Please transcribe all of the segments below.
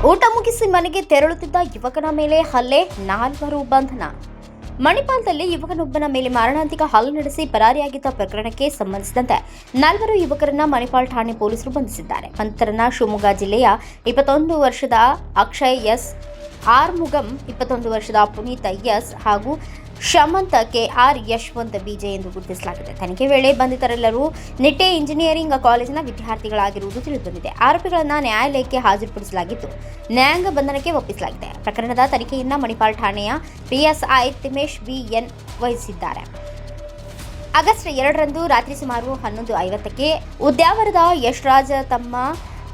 ಊಟ ಮುಗಿಸಿ ಮನೆಗೆ ತೆರಳುತ್ತಿದ್ದ ಯುವಕನ ಮೇಲೆ ಹಲ್ಲೆ, 4 ಬಂಧನ. ಮಣಿಪಾಲದಲ್ಲಿ ಯುವಕನೊಬ್ಬನ ಮೇಲೆ ಮಾರಣಾಂತಿಕ ಹಲ್ಲೆ ನಡೆಸಿ ಪರಾರಿಯಾಗಿದ್ದ ಪ್ರಕರಣಕ್ಕೆ ಸಂಬಂಧಿಸಿದಂತೆ 4 ಯುವಕರನ್ನ ಮಣಿಪಾಲ ಠಾಣೆ ಪೊಲೀಸರು ಬಂಧಿಸಿದ್ದಾರೆ. ಬಂಧಿತರನ್ನ ಶಿವಮೊಗ್ಗ ಜಿಲ್ಲೆಯ 21 ವರ್ಷದ ಅಕ್ಷಯ್ ಎಸ್, ಆರ್ಮುಗಂ 21 ವರ್ಷದ ಪುನೀತ್ ಎಸ್ ಹಾಗೂ ಶಮಂತ ಕೆಆರ್, ಯಶವಂತ್ ಬಿಜೆ ಎಂದು ಗುರುತಿಸಲಾಗಿದೆ. ತನಿಖೆ ವೇಳೆ ಬಂಧಿತರೆಲ್ಲರೂ ನಿಟ್ಟೆ ಇಂಜಿನಿಯರಿಂಗ್ ಕಾಲೇಜಿನ ವಿದ್ಯಾರ್ಥಿಗಳಾಗಿರುವುದು ತಿಳಿದುಬಂದಿದೆ. ಆರೋಪಿಗಳನ್ನು ನ್ಯಾಯಾಲಯಕ್ಕೆ ಹಾಜರುಪಡಿಸಲಾಗಿದ್ದು ನ್ಯಾಯಾಂಗ ಬಂಧನಕ್ಕೆ ಒಪ್ಪಿಸಲಾಗಿದೆ. ಪ್ರಕರಣದ ತನಿಖೆಯನ್ನು ಮಣಿಪಾಲ ಠಾಣೆಯ ಪಿಎಸ್ಐ ತಿಮೇಶ್ ಬಿಎನ್ ವಹಿಸಿದ್ದಾರೆ. ಆಗಸ್ಟ್ 2ರಂದು ರಾತ್ರಿ ಸುಮಾರು 11:50ಕ್ಕೆ ಉದ್ಯಾವರದ ಯಶ್ರಾಜ್ ತಮ್ಮ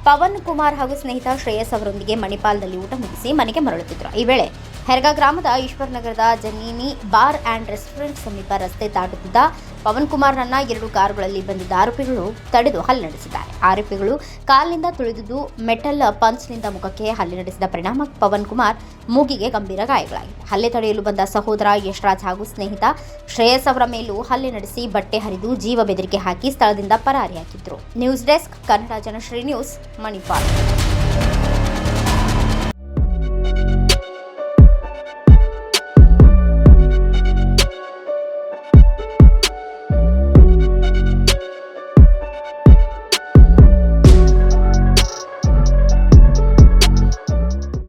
ಪವನ್ ಕುಮಾರ್ ಹಾಗೂ ಸ್ನೇಹಿತ ಶ್ರೇಯಸ್ ಅವರೊಂದಿಗೆ ಮಣಿಪಾಲದಲ್ಲಿ ಊಟ ಮುಗಿಸಿ ಮನೆಗೆ ಮರಳುತ್ತಿದ್ದರು. ಈ ವೇಳೆ ಹೆರ್ಗಾ ಗ್ರಾಮದ ಈಶ್ವರ್ ನಗರದ ಜನಿನಿ ಬಾರ್ ಆ್ಯಂಡ್ ರೆಸ್ಟೋರೆಂಟ್ ಸಮೀಪ ರಸ್ತೆ ದಾಟುತ್ತಿದ್ದ ಪವನ್ ಕುಮಾರ್ನನ್ನ 2 ಕಾರುಗಳಲ್ಲಿ ಬಂದಿದ್ದ ಆರೋಪಿಗಳು ತಡೆದು ಹಲ್ಲೆ ನಡೆಸಿದ್ದಾರೆ. ಆರೋಪಿಗಳು ಕಾಲಿನಿಂದ ತುಳಿದುದು ಮೆಟಲ್ ಪಂಚ್ನಿಂದ ಮುಖಕ್ಕೆ ಹಲ್ಲೆ ನಡೆಸಿದ ಪರಿಣಾಮ ಪವನ್ ಕುಮಾರ್ ಮೂಗಿಗೆ ಗಂಭೀರ ಗಾಯಗಳಾಗಿವೆ. ಹಲ್ಲೆ ತಡೆಯಲು ಬಂದ ಸಹೋದರ ಯಶ್ರಾಜ್ ಹಾಗೂ ಸ್ನೇಹಿತ ಶ್ರೇಯಸ್ ಅವರ ಮೇಲೂ ಹಲ್ಲೆ ನಡೆಸಿ ಬಟ್ಟೆ ಹರಿದು ಜೀವ ಬೆದರಿಕೆ ಹಾಕಿ ಸ್ಥಳದಿಂದ ಪರಾರಿಯಾಗಿದ್ದರು. News desk, Kannada Janashri news, Manipal.